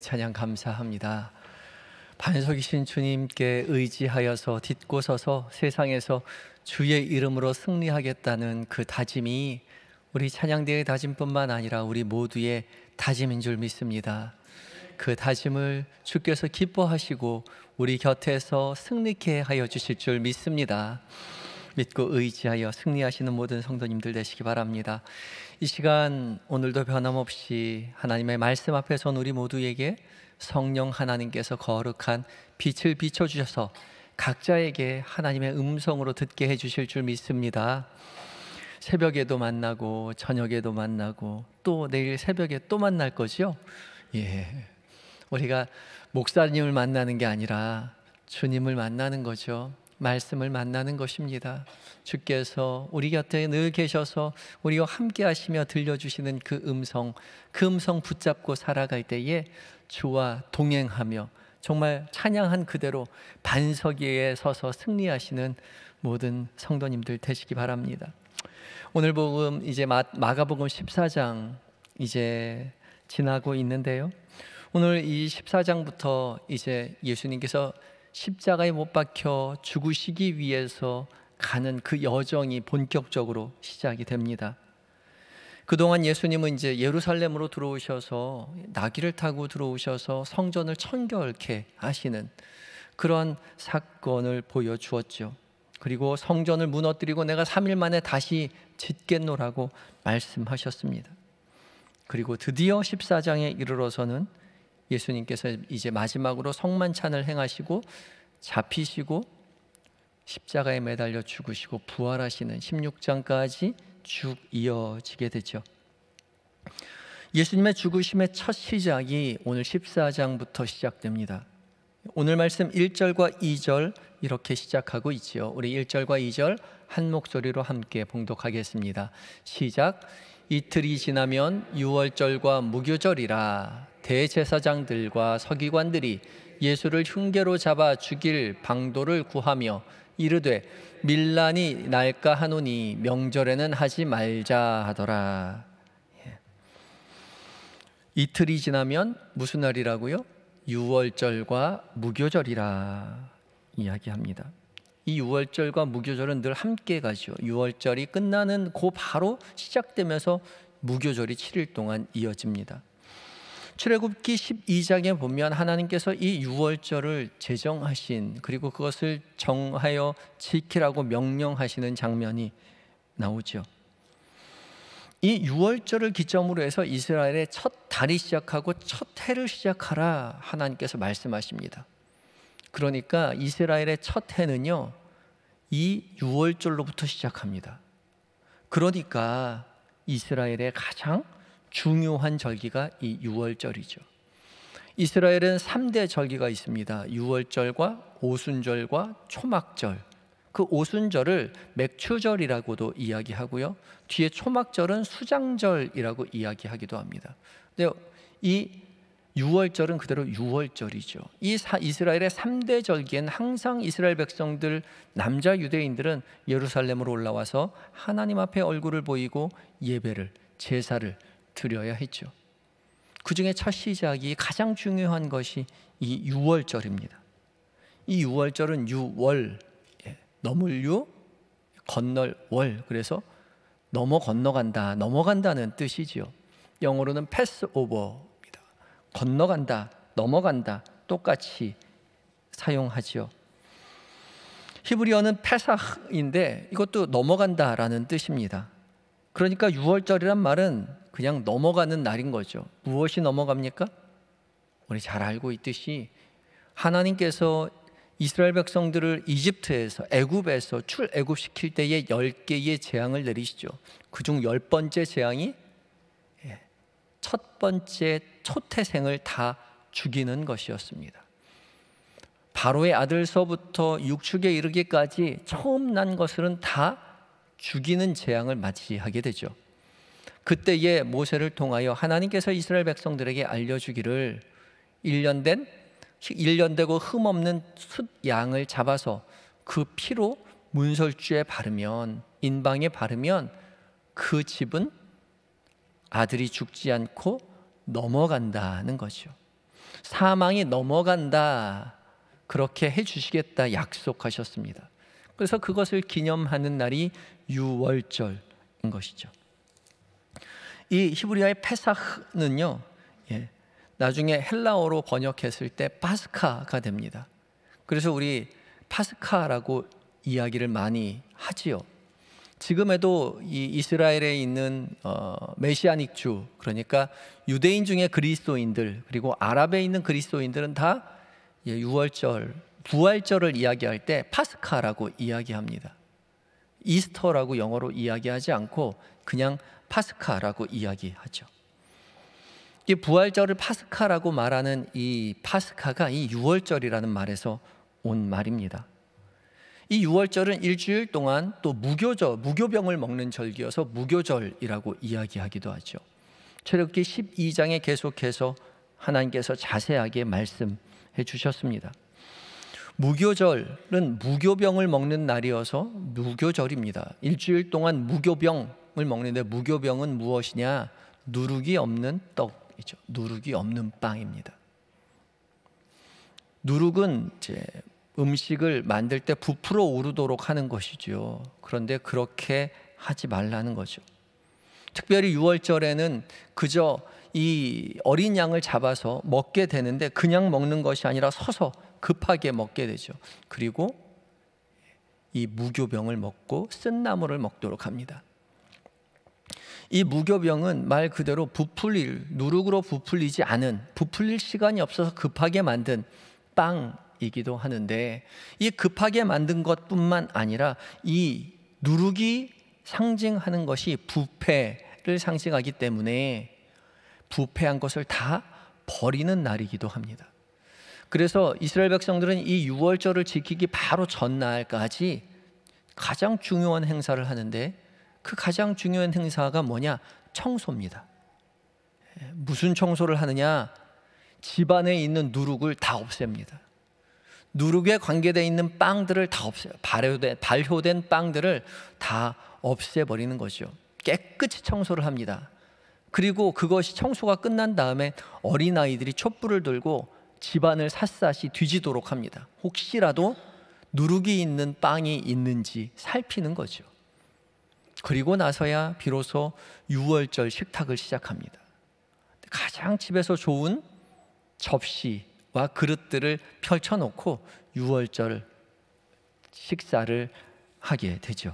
찬양 감사합니다. 반석이신 주님께 의지하여서 딛고 서서 세상에서 주의 이름으로 승리하겠다는 그 다짐이 우리 찬양대의 다짐뿐만 아니라 우리 모두의 다짐인 줄 믿습니다. 그 다짐을 주께서 기뻐하시고 우리 곁에서 승리케 하여 주실 줄 믿습니다. 믿고 의지하여 승리하시는 모든 성도님들 되시기 바랍니다. 이 시간 오늘도 변함없이 하나님의 말씀 앞에 선 우리 모두에게 성령 하나님께서 거룩한 빛을 비춰주셔서 각자에게 하나님의 음성으로 듣게 해주실 줄 믿습니다. 새벽에도 만나고 저녁에도 만나고 또 내일 새벽에 또 만날 거죠? 우리가 목사님을 만나는 게 아니라 주님을 만나는 거죠. 말씀을 만나는 것입니다. 주께서 우리 곁에 늘 계셔서 우리와 함께 하시며 들려주시는 그 음성 붙잡고 살아갈 때에 주와 동행하며 정말 찬양한 그대로 반석 위에 서서 승리하시는 모든 성도님들 되시기 바랍니다. 오늘 복음 이제 마가복음 14장 이제 지나고 있는데요. 오늘 이 14장부터 이제 예수님께서 십자가에 못 박혀 죽으시기 위해서 가는 그 여정이 본격적으로 시작이 됩니다. 그동안 예수님은 이제 예루살렘으로 들어오셔서 나귀를 타고 들어오셔서 성전을 청결케 하시는 그런 사건을 보여주었죠. 그리고 성전을 무너뜨리고 내가 3일 만에 다시 짓겠노라고 말씀하셨습니다. 그리고 드디어 14장에 이르러서는 예수님께서 이제 마지막으로 성만찬을 행하시고 잡히시고 십자가에 매달려 죽으시고 부활하시는 16장까지 쭉 이어지게 되죠. 예수님의 죽으심의 첫 시작이 오늘 14장부터 시작됩니다. 오늘 말씀 1절과 2절 이렇게 시작하고 있지요. 우리 1절과 2절 한 목소리로 함께 봉독하겠습니다. 시작. 이틀이 지나면 유월절과 무교절이라 대제사장들과 서기관들이 예수를 흉계로 잡아 죽일 방도를 구하며 이르되 밀란이 날까 하노니 명절에는 하지 말자 하더라. 이틀이 지나면 무슨 날이라고요? 유월절과 무교절이라 이야기합니다. 이 유월절과 무교절은 늘 함께 가죠. 유월절이 끝나는 그 바로 시작되면서 무교절이 7일 동안 이어집니다. 출애굽기 12장에 보면 하나님께서 이 유월절을 제정하신 그리고 그것을 정하여 지키라고 명령하시는 장면이 나오죠. 이 유월절을 기점으로 해서 이스라엘의 첫 달이 시작하고 첫 해를 시작하라 하나님께서 말씀하십니다. 그러니까 이스라엘의 첫 해는요 이 유월절로부터 시작합니다. 그러니까 이스라엘의 가장 중요한 절기가 이 유월절이죠. 이스라엘은 3대 절기가 있습니다. 유월절과 오순절과 초막절. 그 오순절을 맥추절이라고도 이야기하고요. 뒤에 초막절은 수장절이라고 이야기하기도 합니다. 근데 이 유월절은 그대로 유월절이죠. 이 이스라엘의 3대 절기엔 항상 이스라엘 백성들 남자 유대인들은 예루살렘으로 올라와서 하나님 앞에 얼굴을 보이고 예배를 제사를 드려야 했죠. 그 중에 첫 시작이 가장 중요한 것이 이 유월절입니다. 이 유월절은 유월, 넘을 유, 건널 월, 그래서 건너간다, 넘어간다는 뜻이죠. 영어로는 패스오버입니다. 건너간다, 넘어간다 똑같이 사용하죠. 히브리어는 페사흐인데 이것도 넘어간다라는 뜻입니다. 그러니까 유월절이란 말은 그냥 넘어가는 날인 거죠. 무엇이 넘어갑니까? 우리 잘 알고 있듯이 하나님께서 이스라엘 백성들을 이집트에서 애굽에서 출애굽시킬 때에 10개의 재앙을 내리시죠. 그중 10번째 재앙이 첫 번째 초태생을 다 죽이는 것이었습니다. 바로의 아들서부터 육축에 이르기까지 처음 난 것들은 다 죽이는 재앙을 맞이하게 되죠. 그때에 모세를 통하여 하나님께서 이스라엘 백성들에게 알려주기를 1년 되고 흠없는 숫양을 잡아서 그 피로 문설주에 바르면 인방에 바르면 그 집은 아들이 죽지 않고 넘어간다는 거죠. 사망이 넘어간다, 그렇게 해주시겠다 약속하셨습니다. 그래서 그것을 기념하는 날이 유월절인 것이죠. 이 히브리어의 페사흐는요, 나중에 헬라어로 번역했을 때 파스카가 됩니다. 그래서 우리 파스카라고 이야기를 많이 하지요. 지금에도 이 이스라엘에 있는 메시아닉 주, 그러니까 유대인 중에 그리스도인들, 그리고 아랍에 있는 그리스도인들은 다 유월절, 부활절을 이야기할 때 파스카라고 이야기합니다. 이스터라고 영어로 이야기하지 않고 그냥 파스카라고 이야기하죠. 이 부활절을 파스카라고 말하는 이 파스카가 이 유월절이라는 말에서 온 말입니다. 이 유월절은 일주일 동안 또 무교병을 먹는 절기여서 무교절이라고 이야기하기도 하죠. 출애굽기 12장에 계속해서 하나님께서 자세하게 말씀해 주셨습니다. 무교절은 무교병을 먹는 날이어서 무교절입니다. 일주일 동안 무교병을 먹는데, 무교병은 무엇이냐? 누룩이 없는 떡이죠. 누룩이 없는 빵입니다. 누룩은 이제 음식을 만들 때 부풀어 오르도록 하는 것이죠. 그런데 그렇게 하지 말라는 거죠. 특별히 유월절에는 그저 이 어린 양을 잡아서 먹게 되는데, 그냥 먹는 것이 아니라 서서 급하게 먹게 되죠. 그리고 이 무교병을 먹고 쓴나물을 먹도록 합니다. 이 무교병은 말 그대로 누룩으로 부풀리지 않은, 부풀릴 시간이 없어서 급하게 만든 빵이기도 하는데, 이 급하게 만든 것뿐만 아니라 이 누룩이 상징하는 것이 부패를 상징하기 때문에 부패한 것을 다 버리는 날이기도 합니다. 그래서 이스라엘 백성들은 이 유월절을 지키기 바로 전날까지 가장 중요한 행사를 하는데, 그 가장 중요한 행사가 뭐냐? 청소입니다. 무슨 청소를 하느냐? 집안에 있는 누룩을 다 없앱니다. 누룩에 관계되어 있는 빵들을 다 없애요. 발효된 빵들을 다 없애버리는 거죠. 깨끗이 청소를 합니다. 그리고 그것이 청소가 끝난 다음에 어린아이들이 촛불을 들고 집안을 샅샅이 뒤지도록 합니다. 혹시라도 누룩이 있는 빵이 있는지 살피는 거죠. 그리고 나서야 비로소 유월절 식탁을 시작합니다. 가장 집에서 좋은 접시와 그릇들을 펼쳐놓고 유월절 식사를 하게 되죠.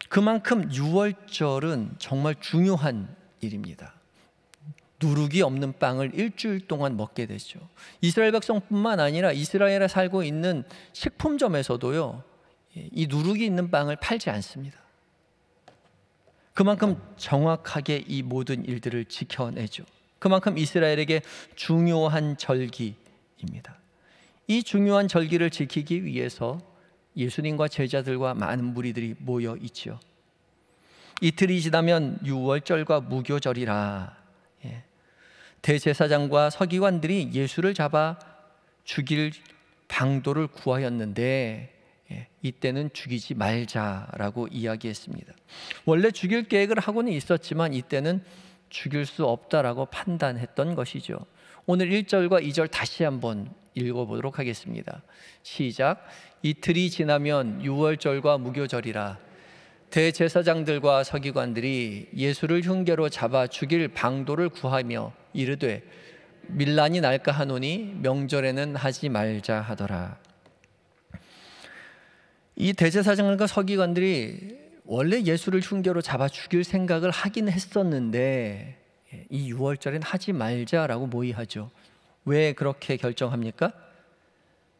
그만큼 유월절은 정말 중요한 일입니다. 누룩이 없는 빵을 일주일 동안 먹게 되죠. 이스라엘 백성뿐만 아니라 이스라엘에 살고 있는 식품점에서도요, 이 누룩이 있는 빵을 팔지 않습니다. 그만큼 정확하게 이 모든 일들을 지켜내죠. 그만큼 이스라엘에게 중요한 절기입니다. 이 중요한 절기를 지키기 위해서 예수님과 제자들과 많은 무리들이 모여 있죠. 이틀이 지나면 유월절과 무교절이라, 대제사장과 서기관들이 예수를 잡아 죽일 방도를 구하였는데, 이때는 죽이지 말자라고 이야기했습니다. 원래 죽일 계획을 하고는 있었지만 이때는 죽일 수 없다라고 판단했던 것이죠. 오늘 1절과 2절 다시 한번 읽어보도록 하겠습니다. 시작. 이틀이 지나면 유월절과 무교절이라 대제사장들과 서기관들이 예수를 흉계로 잡아 죽일 방도를 구하며 이르되 밀란이 날까 하노니 명절에는 하지 말자 하더라. 이 대제사장과 서기관들이 원래 예수를 흉계로 잡아 죽일 생각을 하긴 했었는데, 이 유월절엔 하지 말자라고 모의하죠. 왜 그렇게 결정합니까?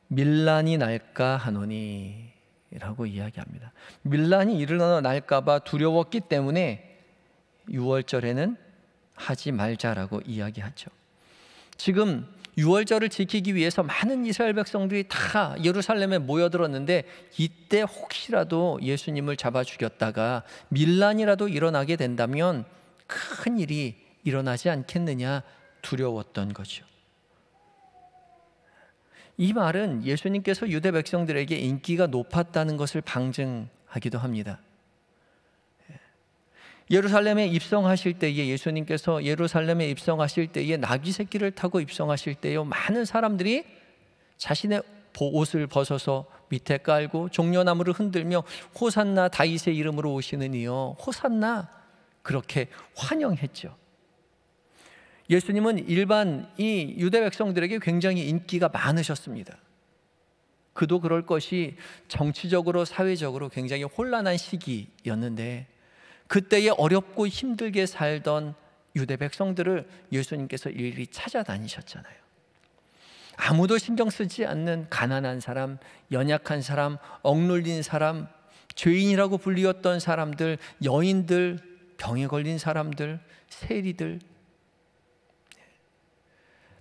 밀란이 날까 하노니 라고 이야기합니다. 밀란이 일어나 날까 봐 두려웠기 때문에 유월절에는 하지 말자라고 이야기하죠. 지금 유월절을 지키기 위해서 많은 이스라엘 백성들이 다 예루살렘에 모여들었는데, 이때 혹시라도 예수님을 잡아 죽였다가 밀란이라도 일어나게 된다면 큰 일이 일어나지 않겠느냐 두려웠던 거죠. 이 말은 예수님께서 유대 백성들에게 인기가 높았다는 것을 방증하기도 합니다. 예루살렘에 입성하실 때에, 예수님께서 예루살렘에 입성하실 때에 나귀 새끼를 타고 입성하실 때요, 많은 사람들이 자신의 옷을 벗어서 밑에 깔고 종려나무를 흔들며 호산나, 다윗의 이름으로 오시는 이여 호산나, 그렇게 환영했죠. 예수님은 일반 이 유대 백성들에게 굉장히 인기가 많으셨습니다. 그도 그럴 것이 정치적으로 사회적으로 굉장히 혼란한 시기였는데, 그때에 어렵고 힘들게 살던 유대 백성들을 예수님께서 일일이 찾아다니셨잖아요. 아무도 신경 쓰지 않는 가난한 사람, 연약한 사람, 억눌린 사람, 죄인이라고 불리웠던 사람들, 여인들, 병에 걸린 사람들, 세리들,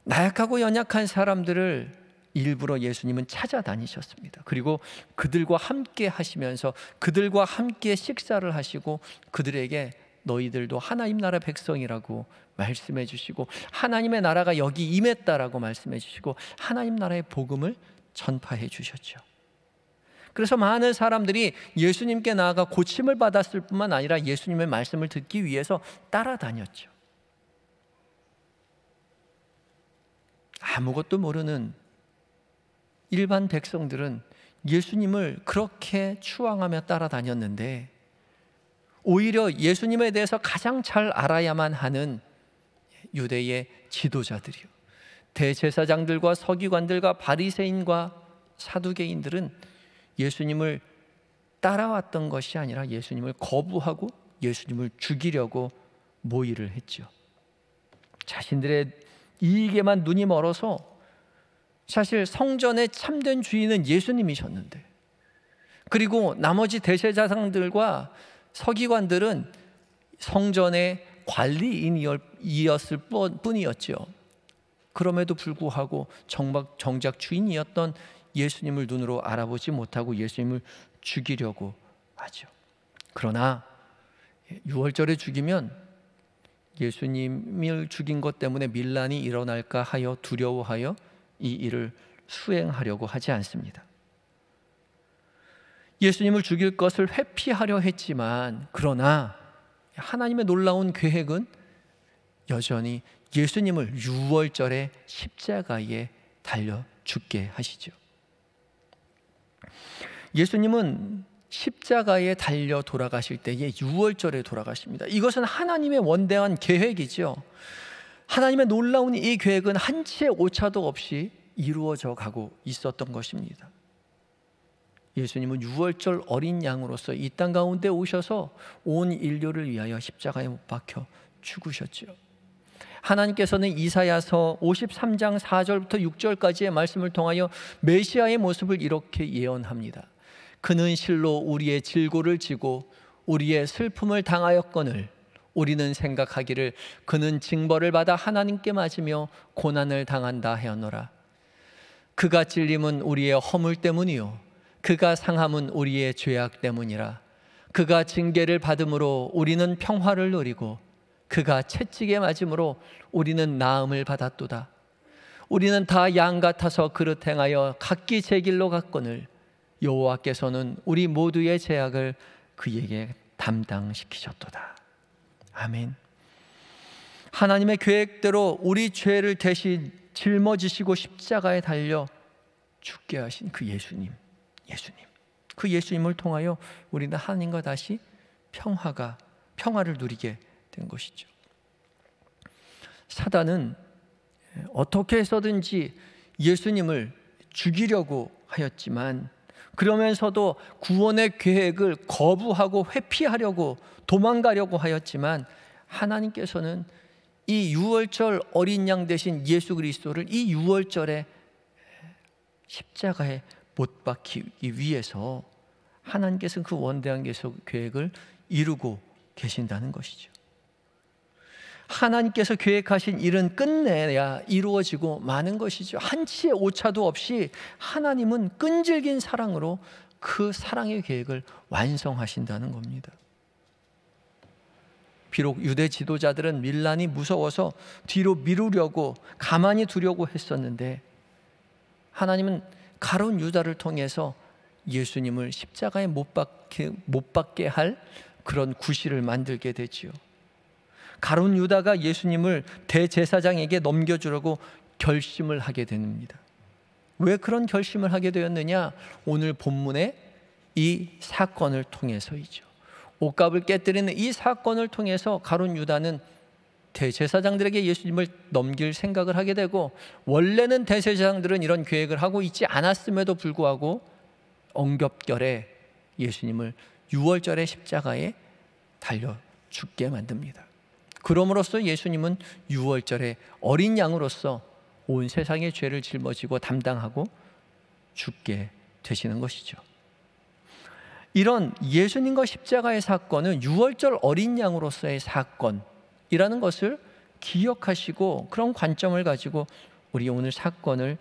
나약하고 연약한 사람들을 일부러 예수님은 찾아다니셨습니다. 그리고 그들과 함께 하시면서 그들과 함께 식사를 하시고 그들에게 너희들도 하나님 나라 백성이라고 말씀해 주시고, 하나님의 나라가 여기 임했다라고 말씀해 주시고, 하나님 나라의 복음을 전파해 주셨죠. 그래서 많은 사람들이 예수님께 나아가 고침을 받았을 뿐만 아니라 예수님의 말씀을 듣기 위해서 따라다녔죠. 아무것도 모르는 일반 백성들은 예수님을 그렇게 추앙하며 따라다녔는데, 오히려 예수님에 대해서 가장 잘 알아야만 하는 유대의 지도자들이요, 대제사장들과 서기관들과 바리새인과 사두개인들은 예수님을 따라왔던 것이 아니라 예수님을 거부하고 예수님을 죽이려고 모의를 했죠. 자신들의 이익에만 눈이 멀어서, 사실 성전의 참된 주인은 예수님이셨는데, 그리고 나머지 대제사장들과 서기관들은 성전의 관리인이었을 뿐이었죠. 그럼에도 불구하고 정작 주인이었던 예수님을 눈으로 알아보지 못하고 예수님을 죽이려고 하죠. 그러나 유월절에 죽이면 예수님을 죽인 것 때문에 밀란이 일어날까 하여 두려워하여 이 일을 수행하려고 하지 않습니다. 예수님을 죽일 것을 회피하려 했지만, 그러나 하나님의 놀라운 계획은 여전히 예수님을 유월절에 십자가에 달려 죽게 하시죠. 예수님은 십자가에 달려 돌아가실 때에 유월절에 돌아가십니다. 이것은 하나님의 원대한 계획이죠. 하나님의 놀라운 이 계획은 한치의 오차도 없이 이루어져 가고 있었던 것입니다. 예수님은 유월절 어린 양으로서 이 땅 가운데 오셔서 온 인류를 위하여 십자가에 못 박혀 죽으셨죠. 하나님께서는 이사야서 53장 4절부터 6절까지의 말씀을 통하여 메시아의 모습을 이렇게 예언합니다. 그는 실로 우리의 질고를 지고 우리의 슬픔을 당하였거늘 우리는 생각하기를 그는 징벌을 받아 하나님께 맞으며 고난을 당한다 하였노라. 그가 찔림은 우리의 허물 때문이요 그가 상함은 우리의 죄악 때문이라. 그가 징계를 받음으로 우리는 평화를 누리고 그가 채찍에 맞음으로 우리는 나음을 받았도다. 우리는 다 양 같아서 그릇 행하여 각기 제 길로 갔거늘 여호와께서는 우리 모두의 죄악을 그에게 담당시키셨도다. 아멘. 하나님의 계획대로 우리 죄를 대신 짊어지시고 십자가에 달려 죽게 하신 그 예수님, 그 예수님을 통하여 우리는 하나님과 다시 평화를 누리게 된 것이죠. 사단은 어떻게 해서든지 예수님을 죽이려고 하였지만, 그러면서도 구원의 계획을 거부하고 회피하려고 도망가려고 하였지만, 하나님께서는 이 유월절 어린 양 대신 예수 그리스도를 이 유월절에 십자가에 못 박히기 위해서 하나님께서는 그 원대한 계획을 이루고 계신다는 것이죠. 하나님께서 계획하신 일은 끝내야 이루어지고 마는 것이죠. 한치의 오차도 없이 하나님은 끈질긴 사랑으로 그 사랑의 계획을 완성하신다는 겁니다. 비록 유대 지도자들은 밀란이 무서워서 뒤로 미루려고 가만히 두려고 했었는데, 하나님은 가룟 유다를 통해서 예수님을 십자가에 못 박게 할 그런 구실을 만들게 되지요. 가룟 유다가 예수님을 대제사장에게 넘겨주려고 결심을 하게 됩니다. 왜 그런 결심을 하게 되었느냐? 오늘 본문의 이 사건을 통해서이죠. 옷값을 깨뜨리는 이 사건을 통해서 가룟 유다는 대제사장들에게 예수님을 넘길 생각을 하게 되고, 원래는 대제사장들은 이런 계획을 하고 있지 않았음에도 불구하고 엉겹결에 예수님을 유월절의 십자가에 달려 죽게 만듭니다. 그럼으로써 예수님은 유월절에 어린 양으로서 온 세상의 죄를 짊어지고 담당하고 죽게 되시는 것이죠. 이런 예수님과 십자가의 사건은 유월절 어린 양으로서의 사건이라는 것을 기억하시고, 그런 관점을 가지고 우리 오늘 사건을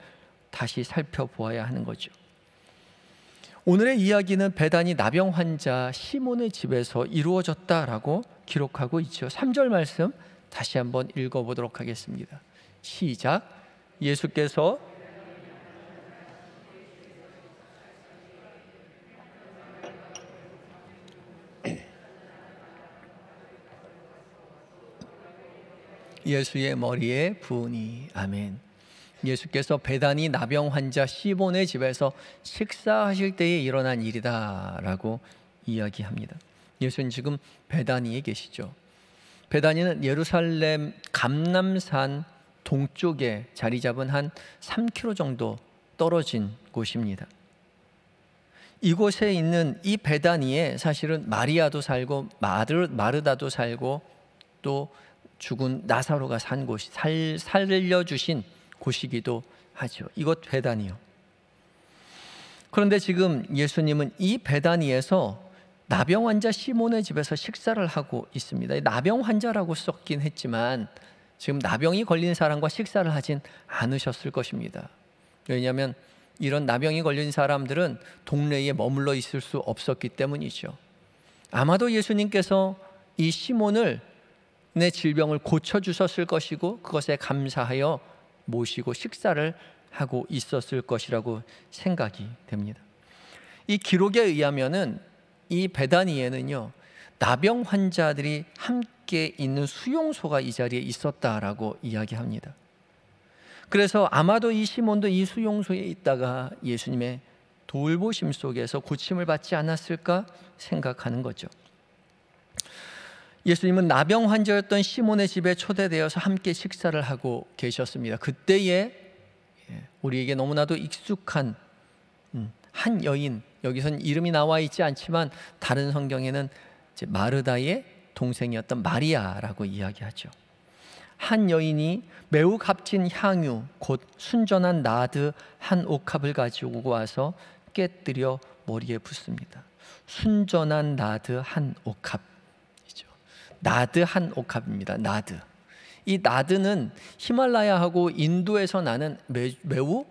다시 살펴보아야 하는 거죠. 오늘의 이야기는 베다니 나병 환자 시몬의 집에서 이루어졌다라고 기록하고 있죠. 3절 말씀 다시 한번 읽어보도록 하겠습니다. 시작. 예수께서 예수의 머리에 부으니. 아멘. 예수께서 베다니 나병 환자 시몬의 집에서 식사하실 때에 일어난 일이다 라고 이야기합니다. 예수는 지금 베다니에 계시죠. 베다니는 예루살렘 감람산 동쪽에 자리 잡은 한 3km 정도 떨어진 곳입니다. 이곳에 있는 이 베다니에 사실은 마리아도 살고 마르다도 살고 또 죽은 나사로가 산 곳이 살려주신 곳이기도 하죠. 이곳 베다니요. 그런데 지금 예수님은 이 베다니에서 나병 환자 시몬의 집에서 식사를 하고 있습니다. 나병 환자라고 썼긴 했지만 지금 나병이 걸린 사람과 식사를 하진 않으셨을 것입니다. 왜냐하면 이런 나병이 걸린 사람들은 동네에 머물러 있을 수 없었기 때문이죠. 아마도 예수님께서 이 시몬을 내 질병을 고쳐주셨을 것이고 그것에 감사하여 모시고 식사를 하고 있었을 것이라고 생각이 됩니다. 이 기록에 의하면은 이 베다니에는요, 나병 환자들이 함께 있는 수용소가 이 자리에 있었다라고 이야기합니다. 그래서 아마도 이 시몬도 이 수용소에 있다가 예수님의 돌보심 속에서 고침을 받지 않았을까 생각하는 거죠. 예수님은 나병 환자였던 시몬의 집에 초대되어서 함께 식사를 하고 계셨습니다. 그때에 우리에게 너무나도 익숙한 한 여인, 여기서는 이름이 나와 있지 않지만 다른 성경에는 마르다의 동생이었던 마리아라고 이야기하죠. 한 여인이 매우 값진 향유 곧 순전한 나드 한 옥합을 가지고 와서 깨뜨려 머리에 붓습니다. 순전한 나드 한 옥합이죠. 나드 한 옥합입니다. 나드. 이 나드는 히말라야하고 인도에서 나는 매우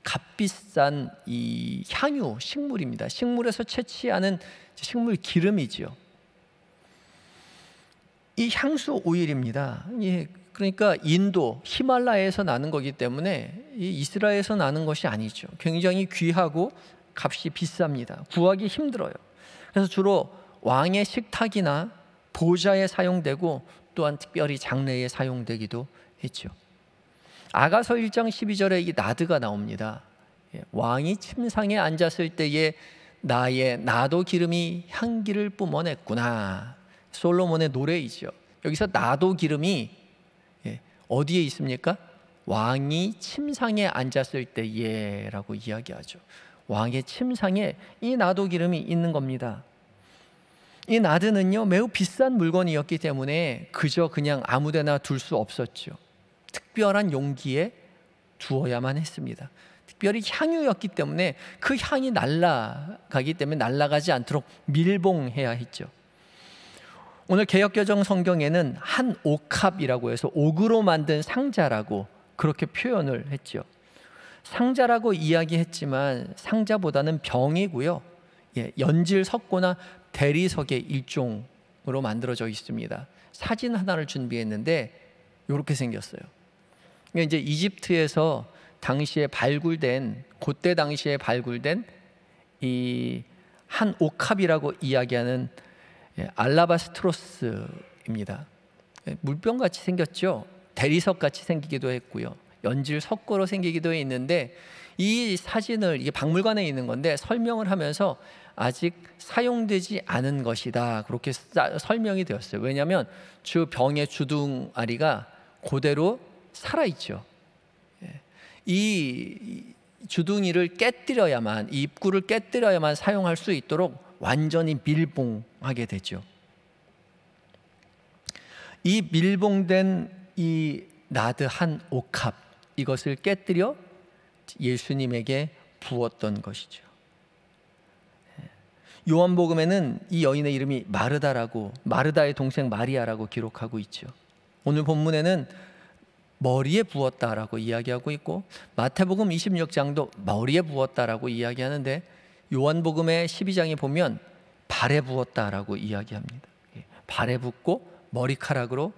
값비싼 이 향유 식물입니다. 식물에서 채취하는 식물 기름이지요. 이 향수 오일입니다. 그러니까 인도 히말라야에서 나는 거기 때문에 이스라엘에서 나는 것이 아니죠. 굉장히 귀하고 값이 비쌉니다. 구하기 힘들어요. 그래서 주로 왕의 식탁이나 보좌에 사용되고 또한 특별히 장례에 사용되기도 했죠. 아가서 1장 12절에 이 나드가 나옵니다. 왕이 침상에 앉았을 때에 나의 나도 기름이 향기를 뿜어냈구나. 솔로몬의 노래이죠. 여기서 나도 기름이 어디에 있습니까? 왕이 침상에 앉았을 때에라고 이야기하죠. 왕의 침상에 이 나도 기름이 있는 겁니다. 이 나드는요, 매우 비싼 물건이었기 때문에 그냥 아무데나 둘 수 없었죠. 특별한 용기에 두어야만 했습니다. 특별히 향유였기 때문에 그 향이 날아가기 때문에 날아가지 않도록 밀봉해야 했죠. 오늘 개역개정 성경에는 한 옥합이라고 해서 옥으로 만든 상자라고 그렇게 표현을 했죠. 상자라고 이야기했지만 상자보다는 병이고요, 연질 석고나 대리석의 일종으로 만들어져 있습니다. 사진 하나를 준비했는데 이렇게 생겼어요. 그러니까 이제 이집트에서 그때 당시에 발굴된 이 한 옥합이라고 이야기하는 알라바스트로스입니다. 물병같이 생겼죠. 대리석같이 생기기도 했고요. 연질 석고로 생기기도 했는데, 이 사진을, 이게 박물관에 있는 건데 설명을 하면서 아직 사용되지 않은 것이다, 그렇게 설명이 되었어요. 왜냐하면 병의 주둥아리가 그대로 살아있죠. 이 주둥이를 깨뜨려야만, 이 입구를 깨뜨려야만 사용할 수 있도록 완전히 밀봉하게 되죠. 이 밀봉된 이 나드 한 옥합, 이것을 깨뜨려 예수님에게 부었던 것이죠. 요한복음에는 이 여인의 이름이 마르다라고, 마르다의 동생 마리아라고 기록하고 있죠. 오늘 본문에는 머리에 부었다라고 이야기하고 있고, 마태복음 26장도 머리에 부었다라고 이야기하는데, 요한복음의 12장에 보면 발에 부었다라고 이야기합니다. 발에 붓고 머리카락으로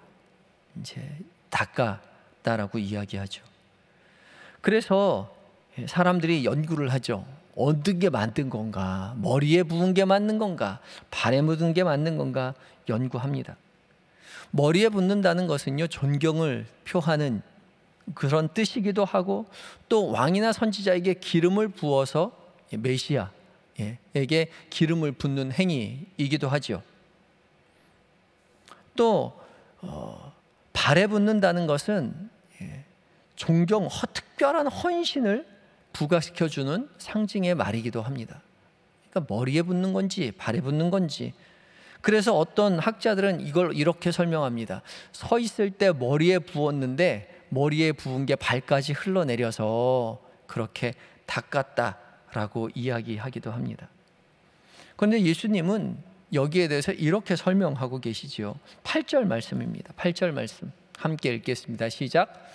이제 닦았다라고 이야기하죠. 그래서 사람들이 연구를 하죠. 어떤 게 맞는 건가? 머리에 부은 게 맞는 건가? 발에 묻은 게 맞는 건가? 연구합니다. 머리에 붓는다는 것은요, 존경을 표하는 그런 뜻이기도 하고, 또 왕이나 선지자에게 기름을 부어서 메시아에게 기름을 붓는 행위이기도 하죠. 또 발에 붓는다는 것은 존경, 특별한 헌신을 부각시켜주는 상징의 말이기도 합니다. 그러니까 머리에 붓는 건지 발에 붓는 건지. 그래서 어떤 학자들은 이걸 이렇게 설명합니다. 서 있을 때 머리에 부었는데 머리에 부은 게 발까지 흘러내려서 그렇게 닦았다라고 이야기하기도 합니다. 그런데 예수님은 여기에 대해서 이렇게 설명하고 계시지요. 8절 말씀입니다. 8절 말씀 함께 읽겠습니다. 시작.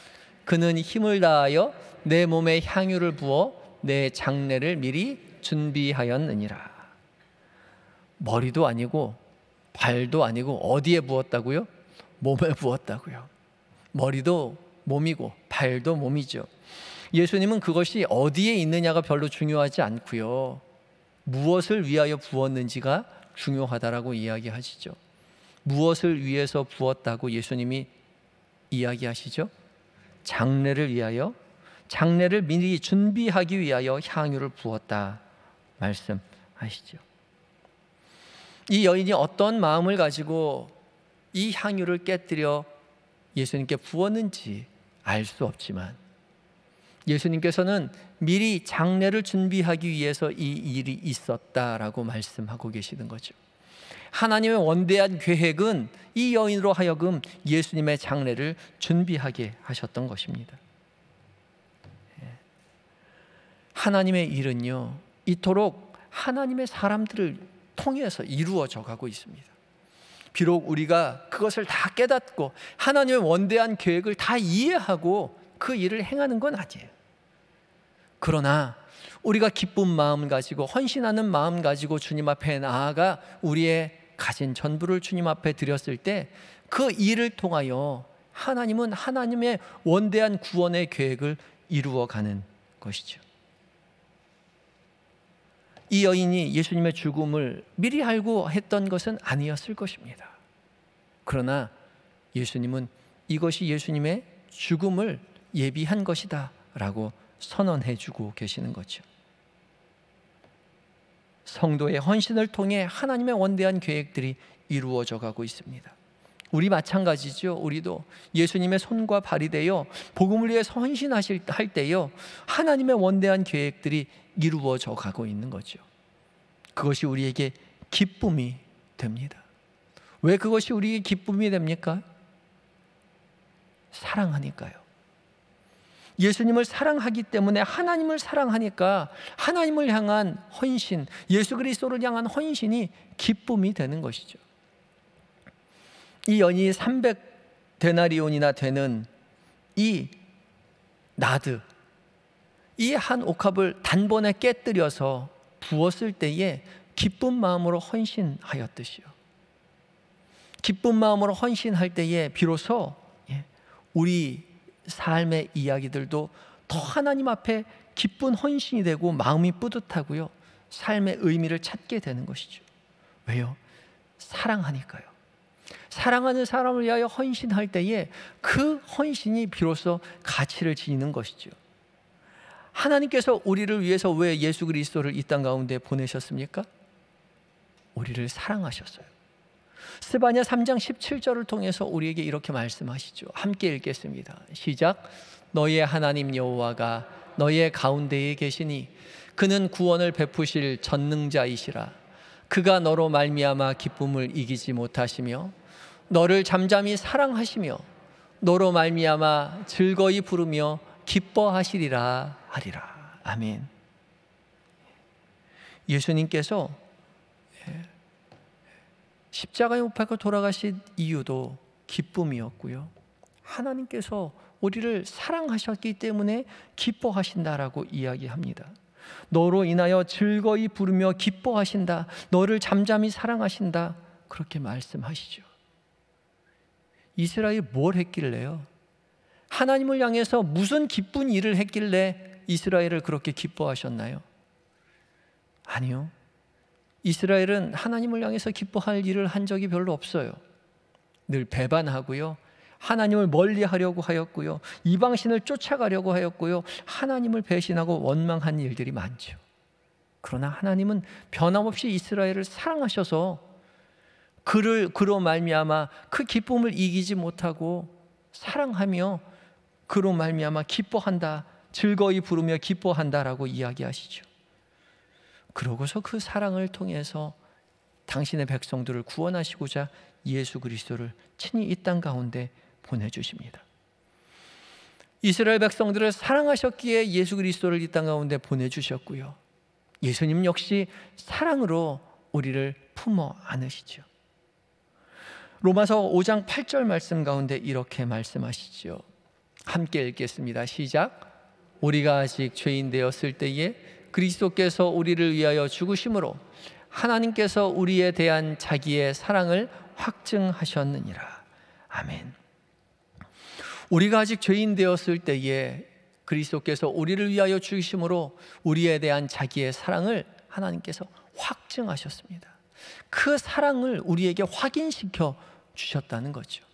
그는 힘을 다하여 내 몸에 향유를 부어 내 장례를 미리 준비하였느니라. 머리도 아니고 발도 아니고 어디에 부었다고요? 몸에 부었다고요. 머리도 몸이고 발도 몸이죠. 예수님은 그것이 어디에 있느냐가 별로 중요하지 않고요, 무엇을 위하여 부었는지가 중요하다라고 이야기하시죠. 무엇을 위해서 부었다고 예수님이 이야기하시죠? 장례를 위하여, 장례를 미리 준비하기 위하여 향유를 부었다 말씀하시죠. 이 여인이 어떤 마음을 가지고 이 향유를 깨뜨려 예수님께 부었는지 알 수 없지만, 예수님께서는 미리 장례를 준비하기 위해서 이 일이 있었다라고 말씀하고 계시는 거죠. 하나님의 원대한 계획은 이 여인으로 하여금 예수님의 장례를 준비하게 하셨던 것입니다. 하나님의 일은요, 이토록 하나님의 사람들을 통해서 이루어져 가고 있습니다. 비록 우리가 그것을 다 깨닫고 하나님의 원대한 계획을 다 이해하고 그 일을 행하는 건 아니에요. 그러나 우리가 기쁜 마음 가지고, 헌신하는 마음 가지고 주님 앞에 나아가 우리의 가진 전부를 주님 앞에 드렸을 때, 그 일을 통하여 하나님은 하나님의 원대한 구원의 계획을 이루어가는 것이죠. 이 여인이 예수님의 죽음을 미리 알고 했던 것은 아니었을 것입니다. 그러나 예수님은 이것이 예수님의 죽음을 예비한 것이다 라고 선언해 주고 계시는 거죠. 성도의 헌신을 통해 하나님의 원대한 계획들이 이루어져 가고 있습니다. 우리 마찬가지죠. 우리도 예수님의 손과 발이 되어 복음을 위해 헌신하실 할 때요, 하나님의 원대한 계획들이 이루어져 가고 있는 거죠. 그것이 우리에게 기쁨이 됩니다. 왜 그것이 우리에게 기쁨이 됩니까? 사랑하니까요. 예수님을 사랑하기 때문에, 하나님을 사랑하니까 하나님을 향한 헌신, 예수 그리스도를 향한 헌신이 기쁨이 되는 것이죠. 이 연이 300데나리온이나 되는 이 나드, 이 한 옥합을 단번에 깨뜨려서 부었을 때에 기쁜 마음으로 헌신하였듯이요, 기쁜 마음으로 헌신할 때에 비로소 우리 삶의 이야기들도 더 하나님 앞에 기쁜 헌신이 되고 마음이 뿌듯하고요, 삶의 의미를 찾게 되는 것이죠. 왜요? 사랑하니까요. 사랑하는 사람을 위하여 헌신할 때에 그 헌신이 비로소 가치를 지니는 것이죠. 하나님께서 우리를 위해서 왜 예수 그리스도를 이 땅 가운데 보내셨습니까? 우리를 사랑하셨어요. 스바냐 3장 17절을 통해서 우리에게 이렇게 말씀하시죠. 함께 읽겠습니다. 시작. 너의 하나님 여호와가 너의 가운데에 계시니 그는 구원을 베푸실 전능자이시라. 그가 너로 말미암아 기쁨을 이기지 못하시며 너를 잠잠히 사랑하시며 너로 말미암아 즐거이 부르며 기뻐하시리라 하리라. 아멘. 예수님께서 십자가에 못 박혀 돌아가신 이유도 기쁨이었고요. 하나님께서 우리를 사랑하셨기 때문에 기뻐하신다라고 이야기합니다. 너로 인하여 즐거이 부르며 기뻐하신다. 너를 잠잠히 사랑하신다. 그렇게 말씀하시죠. 이스라엘이 뭘 했길래요? 하나님을 향해서 무슨 기쁜 일을 했길래 이스라엘을 그렇게 기뻐하셨나요? 아니요. 이스라엘은 하나님을 향해서 기뻐할 일을 한 적이 별로 없어요. 늘 배반하고요. 하나님을 멀리하려고 하였고요. 이방신을 쫓아가려고 하였고요. 하나님을 배신하고 원망한 일들이 많죠. 그러나 하나님은 변함없이 이스라엘을 사랑하셔서 그로 말미암아 그 기쁨을 이기지 못하고 사랑하며 그로 말미암아 기뻐한다. 즐거이 부르며 기뻐한다라고 이야기하시죠. 그러고서 그 사랑을 통해서 당신의 백성들을 구원하시고자 예수 그리스도를 친히 이 땅 가운데 보내주십니다. 이스라엘 백성들을 사랑하셨기에 예수 그리스도를 이 땅 가운데 보내주셨고요. 예수님 역시 사랑으로 우리를 품어 안으시죠. 로마서 5장 8절 말씀 가운데 이렇게 말씀하시죠. 함께 읽겠습니다. 시작. 우리가 아직 죄인 되었을 때에 그리스도께서 우리를 위하여 죽으심으로 하나님께서 우리에 대한 자기의 사랑을 확증하셨느니라. 아멘. 우리가 아직 죄인 되었을 때에 그리스도께서 우리를 위하여 죽으심으로 우리에 대한 자기의 사랑을 하나님께서 확증하셨습니다. 그 사랑을 우리에게 확인시켜 주셨다는 거죠.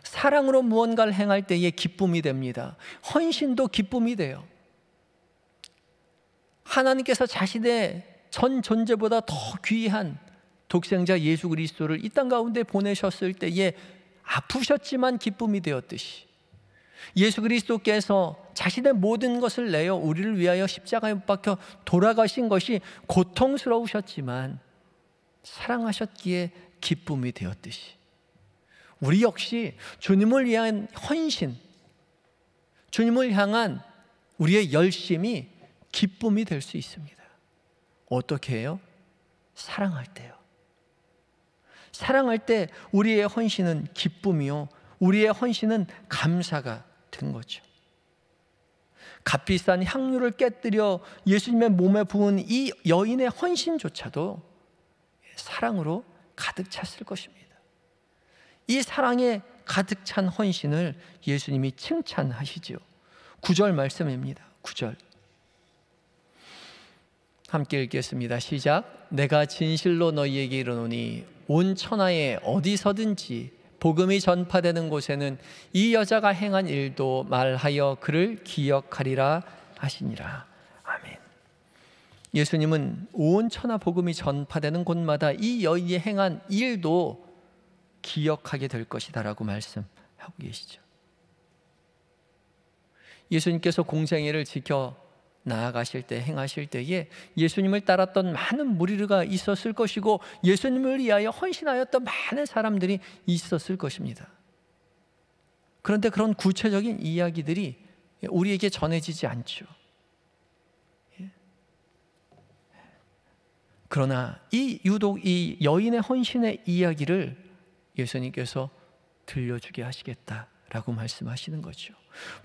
사랑으로 무언가를 행할 때에 기쁨이 됩니다. 헌신도 기쁨이 돼요. 하나님께서 자신의 전 존재보다 더 귀한 독생자 예수 그리스도를 이 땅 가운데 보내셨을 때에 아프셨지만 기쁨이 되었듯이 예수 그리스도께서 자신의 모든 것을 내어 우리를 위하여 십자가에 못 박혀 돌아가신 것이 고통스러우셨지만 사랑하셨기에 기쁨이 되었듯이 우리 역시 주님을 위한 헌신, 주님을 향한 우리의 열심이 기쁨이 될 수 있습니다. 어떻게 해요? 사랑할 때요. 사랑할 때 우리의 헌신은 기쁨이요, 우리의 헌신은 감사가 된 거죠. 값비싼 향유를 깨뜨려 예수님의 몸에 부은 이 여인의 헌신조차도 사랑으로 가득 찼을 것입니다. 이 사랑에 가득 찬 헌신을 예수님이 칭찬하시죠. 9절 말씀입니다. 9절 함께 읽겠습니다. 시작. 내가 진실로 너희에게 이르노니 온 천하에 어디서든지 복음이 전파되는 곳에는 이 여자가 행한 일도 말하여 그를 기억하리라 하시니라. 아멘. 예수님은 온 천하 복음이 전파되는 곳마다 이 여인이 행한 일도 기억하게 될 것이다 라고 말씀하고 계시죠. 예수님께서 공생애를 지켜 나아가실 때, 행하실 때에 예수님을 따랐던 많은 무리가 있었을 것이고 예수님을 위하여 헌신하였던 많은 사람들이 있었을 것입니다. 그런데 그런 구체적인 이야기들이 우리에게 전해지지 않죠. 그러나 유독 이 여인의 헌신의 이야기를 예수님께서 들려주게 하시겠다라고 말씀하시는 거죠.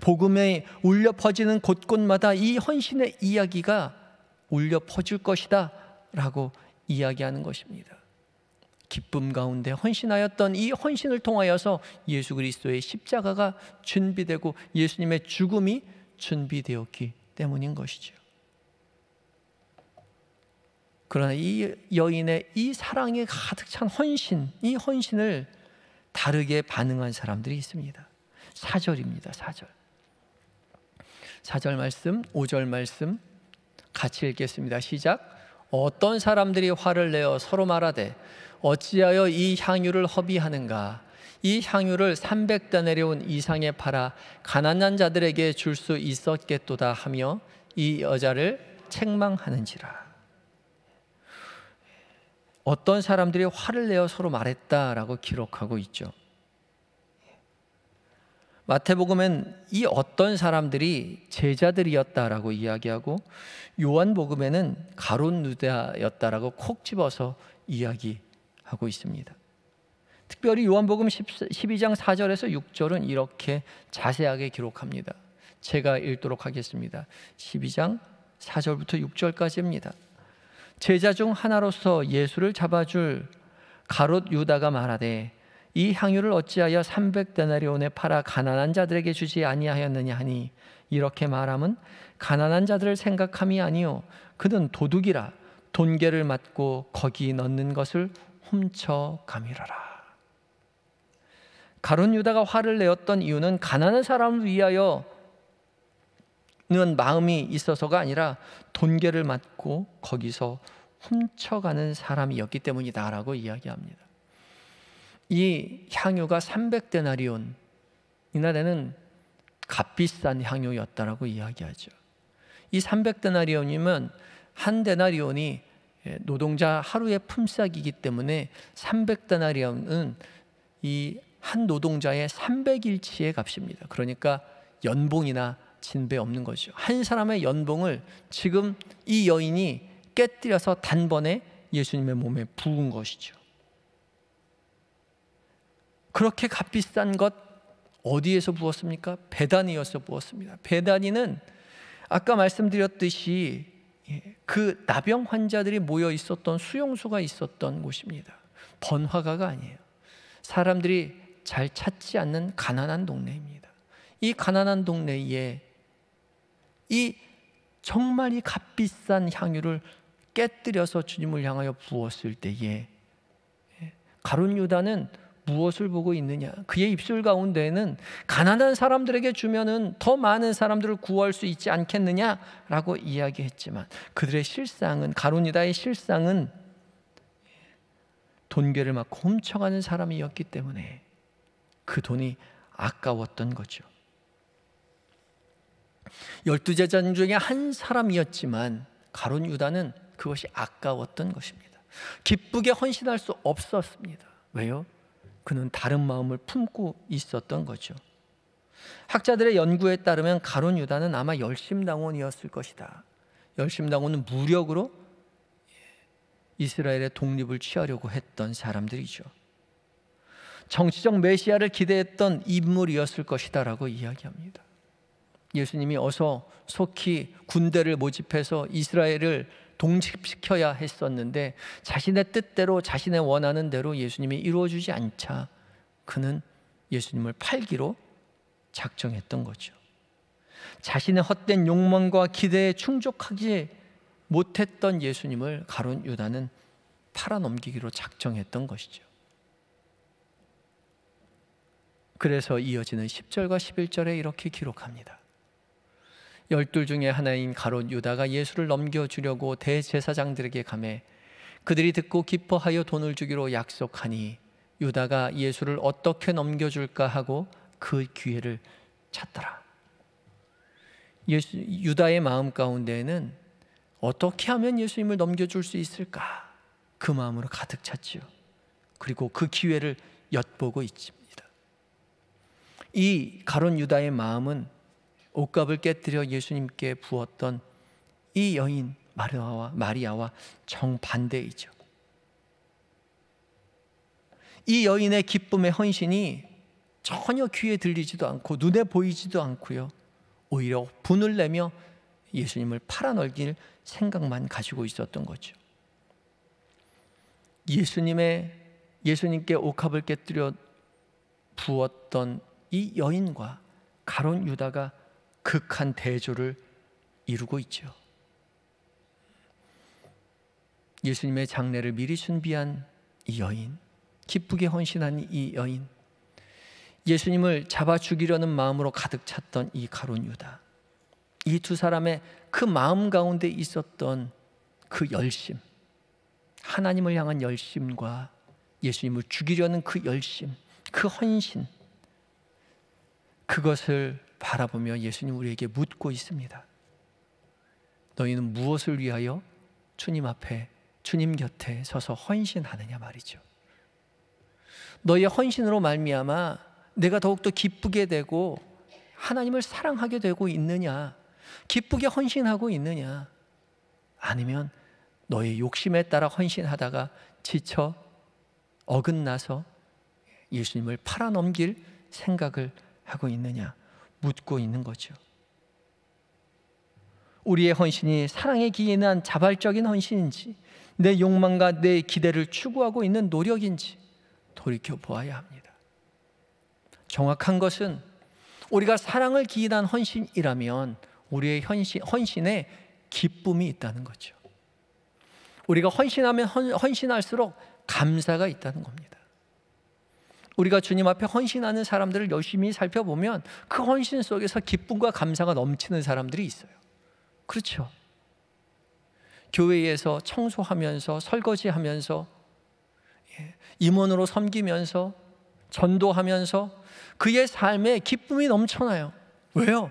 복음에 울려 퍼지는 곳곳마다 이 헌신의 이야기가 울려 퍼질 것이다 라고 이야기하는 것입니다. 기쁨 가운데 헌신하였던 이 헌신을 통하여서 예수 그리스도의 십자가가 준비되고 예수님의 죽음이 준비되었기 때문인 것이죠. 그러나 이 여인의 이 사랑에 가득 찬 헌신, 이 헌신을 다르게 반응한 사람들이 있습니다. 4절입니다. 4절. 4절 말씀, 5절 말씀 같이 읽겠습니다. 시작. 어떤 사람들이 화를 내어 서로 말하되 어찌하여 이 향유를 허비하는가? 이 향유를 300데나리온 이상에 팔아 가난한 자들에게 줄 수 있었겠도다 하며 이 여자를 책망하는지라. 어떤 사람들이 화를 내어 서로 말했다라고 기록하고 있죠. 마태복음엔 이 어떤 사람들이 제자들이었다라고 이야기하고 요한복음에는 가룟 유다였다라고 콕 집어서 이야기하고 있습니다. 특별히 요한복음 12장 4절에서 6절은 이렇게 자세하게 기록합니다. 제가 읽도록 하겠습니다. 12장 4절부터 6절까지입니다. 제자 중 하나로서 예수를 잡아줄 가롯 유다가 말하되 이 향유를 어찌하여 300데나리온에 팔아 가난한 자들에게 주지 아니하였느냐 하니 이렇게 말함은 가난한 자들을 생각함이 아니요 그는 도둑이라 돈계를 맞고 거기 넣는 것을 훔쳐감이라라. 가룟 유다가 화를 내었던 이유는 가난한 사람을 위하여는 마음이 있어서가 아니라 돈계를 맞고 거기서 훔쳐가는 사람이었기 때문이다라고 이야기합니다. 이 향유가 300데나리온, 이날에는 값비싼 향유였다라고 이야기하죠. 이 300데나리온이면 한 데나리온이 노동자 하루의 품삯이기 때문에 300데나리온은 이 한 노동자의 300일치의 값입니다. 그러니까 연봉이나 진배 없는 거죠. 한 사람의 연봉을 지금 이 여인이 깨뜨려서 단번에 예수님의 몸에 부은 것이죠. 그렇게 값비싼 것 어디에서 부었습니까? 베다니에서 부었습니다. 베다니는 아까 말씀드렸듯이 그 나병 환자들이 모여 있었던 수용소가 있었던 곳입니다. 번화가가 아니에요. 사람들이 잘 찾지 않는 가난한 동네입니다. 이 가난한 동네에 이 정말 이 값비싼 향유를 깨뜨려서 주님을 향하여 부었을 때에 가룟 유다는 무엇을 보고 있느냐? 그의 입술 가운데에는 가난한 사람들에게 주면은 더 많은 사람들을 구할 수 있지 않겠느냐라고 이야기했지만 그들의 실상은, 가룟 유다의 실상은 돈계를 맞고 훔쳐가는 사람이었기 때문에 그 돈이 아까웠던 거죠. 12제자 중에 한 사람이었지만 가룟 유다는 그것이 아까웠던 것입니다. 기쁘게 헌신할 수 없었습니다. 왜요? 그는 다른 마음을 품고 있었던 거죠. 학자들의 연구에 따르면 가룟 유다는 아마 열심당원이었을 것이다. 열심당원은 무력으로 이스라엘의 독립을 취하려고 했던 사람들이죠. 정치적 메시아를 기대했던 인물이었을 것이다 라고 이야기합니다. 예수님이 어서 속히 군대를 모집해서 이스라엘을 독립시켜야 했었는데 자신의 뜻대로, 자신의 원하는 대로 예수님이 이루어주지 않자 그는 예수님을 팔기로 작정했던 거죠. 자신의 헛된 욕망과 기대에 충족하지 못했던 예수님을 가룟 유다는 팔아넘기기로 작정했던 것이죠. 그래서 이어지는 10절과 11절에 이렇게 기록합니다. 12 중에 하나인 가룟 유다가 예수를 넘겨주려고 대제사장들에게 가매 그들이 듣고 기뻐하여 돈을 주기로 약속하니 유다가 예수를 어떻게 넘겨줄까 하고 그 기회를 찾더라. 유다의 마음 가운데에는 어떻게 하면 예수님을 넘겨줄 수 있을까? 그 마음으로 가득 찼지요. 그리고 그 기회를 엿보고 있습니다. 이 가룟 유다의 마음은 옷값을 깨뜨려 예수님께 부었던 이 여인 마리아와 정반대이죠. 이 여인의 기쁨의 헌신이 전혀 귀에 들리지도 않고 눈에 보이지도 않고요. 오히려 분을 내며 예수님을 팔아넘길 생각만 가지고 있었던 거죠. 예수님께 옷값을 깨뜨려 부었던 이 여인과 가룟 유다가 극한 대조를 이루고 있죠. 예수님의 장례를 미리 준비한 이 여인, 기쁘게 헌신한 이 여인, 예수님을 잡아 죽이려는 마음으로 가득 찼던 이 가룟 유다, 이 두 사람의 그 마음 가운데 있었던 그 열심, 하나님을 향한 열심과 예수님을 죽이려는 그 열심, 그 헌신, 그것을 바라보며 예수님 우리에게 묻고 있습니다. 너희는 무엇을 위하여 주님 앞에, 주님 곁에 서서 헌신하느냐 말이죠. 너희의 헌신으로 말미암아 내가 더욱더 기쁘게 되고 하나님을 사랑하게 되고 있느냐, 기쁘게 헌신하고 있느냐, 아니면 너의 욕심에 따라 헌신하다가 지쳐 어긋나서 예수님을 팔아넘길 생각을 하고 있느냐 묻고 있는 거죠. 우리의 헌신이 사랑에 기인한 자발적인 헌신인지, 내 욕망과 내 기대를 추구하고 있는 노력인지 돌이켜 보아야 합니다. 정확한 것은 우리가 사랑을 기인한 헌신이라면 우리의 헌신에 기쁨이 있다는 거죠. 우리가 헌신하면 헌신할수록 감사가 있다는 겁니다. 우리가 주님 앞에 헌신하는 사람들을 열심히 살펴보면 그 헌신 속에서 기쁨과 감사가 넘치는 사람들이 있어요. 그렇죠? 교회에서 청소하면서, 설거지하면서, 임원으로 섬기면서, 전도하면서 그의 삶에 기쁨이 넘쳐나요. 왜요?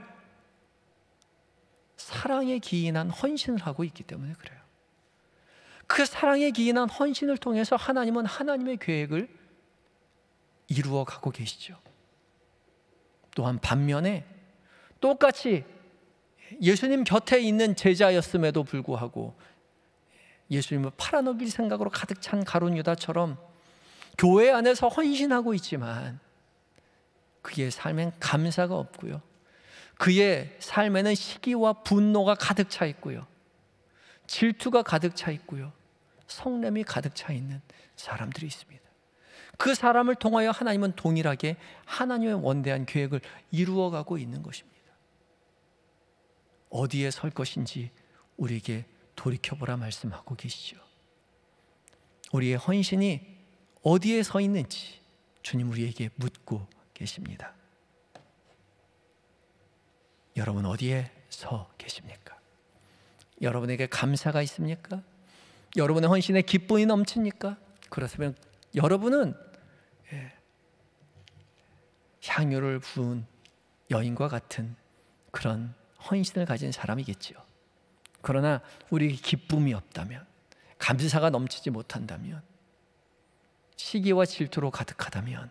사랑에 기인한 헌신을 하고 있기 때문에 그래요. 그 사랑에 기인한 헌신을 통해서 하나님은 하나님의 계획을 이루어 가고 계시죠. 또한 반면에 똑같이 예수님 곁에 있는 제자였음에도 불구하고 예수님을 팔아넘길 생각으로 가득 찬 가룟 유다처럼 교회 안에서 헌신하고 있지만 그의 삶엔 감사가 없고요, 그의 삶에는 시기와 분노가 가득 차 있고요, 질투가 가득 차 있고요, 성냄이 가득 차 있는 사람들이 있습니다. 그 사람을 통하여 하나님은 동일하게 하나님의 원대한 계획을 이루어가고 있는 것입니다. 어디에 설 것인지 우리에게 돌이켜보라 말씀하고 계시죠. 우리의 헌신이 어디에 서 있는지 주님 우리에게 묻고 계십니다. 여러분 어디에 서 계십니까? 여러분에게 감사가 있습니까? 여러분의 헌신에 기쁨이 넘칩니까? 그렇다면 여러분은 향유를 부은 여인과 같은 그런 헌신을 가진 사람이겠죠. 그러나 우리에게 기쁨이 없다면, 감사가 넘치지 못한다면, 시기와 질투로 가득하다면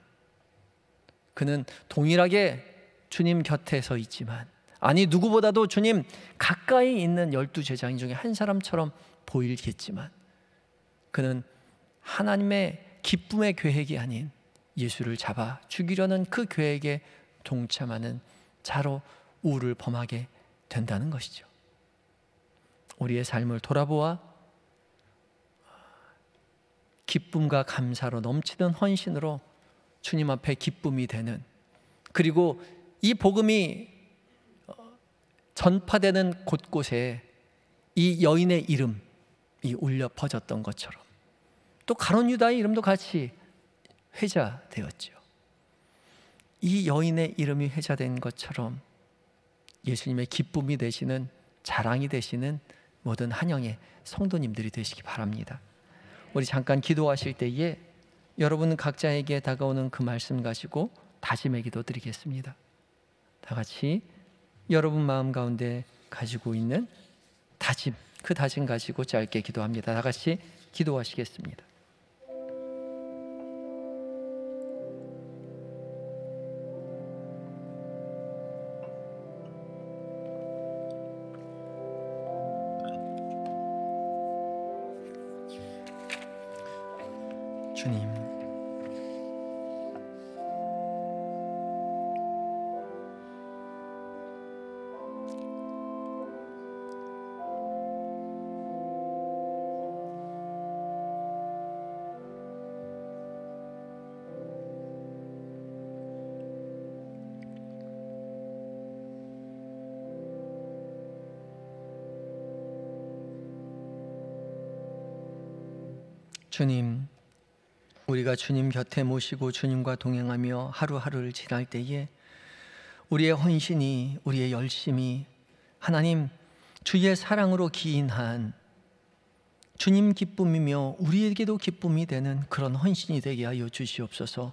그는 동일하게 주님 곁에 서 있지만, 아니 누구보다도 주님 가까이 있는 12제자인 중에 한 사람처럼 보이겠지만 그는 하나님의 기쁨의 계획이 아닌 예수를 잡아 죽이려는 그 계획에 동참하는 자로 우를 범하게 된다는 것이죠. 우리의 삶을 돌아보아 기쁨과 감사로 넘치는 헌신으로 주님 앞에 기쁨이 되는, 그리고 이 복음이 전파되는 곳곳에 이 여인의 이름이 울려 퍼졌던 것처럼 또 가룟 유다의 이름도 같이 회자되었죠. 이 여인의 이름이 회자된 것처럼 예수님의 기쁨이 되시는, 자랑이 되시는 모든 한영의 성도님들이 되시기 바랍니다. 우리 잠깐 기도하실 때에 여러분 각자에게 다가오는 그 말씀 가지고 다짐의 기도 드리겠습니다. 다 같이 여러분 마음 가운데 가지고 있는 다짐, 그 다짐 가지고 짧게 기도합니다. 다 같이 기도하시겠습니다. 주님, 주님, 우리가 주님 곁에 모시고 주님과 동행하며 하루하루를 지날 때에 우리의 헌신이, 우리의 열심이 하나님 주의 사랑으로 기인한 주님 기쁨이며 우리에게도 기쁨이 되는 그런 헌신이 되게 하여 주시옵소서.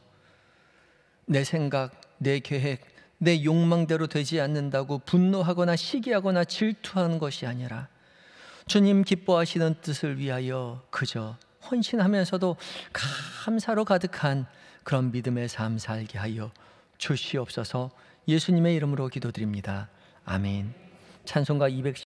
내 생각, 내 계획, 내 욕망대로 되지 않는다고 분노하거나 시기하거나 질투하는 것이 아니라 주님 기뻐하시는 뜻을 위하여 그저 헌신하면서도 감사로 가득한 그런 믿음의 삶 살게 하여 주시옵소서. 예수님의 이름으로 기도드립니다. 아멘. 찬송가 210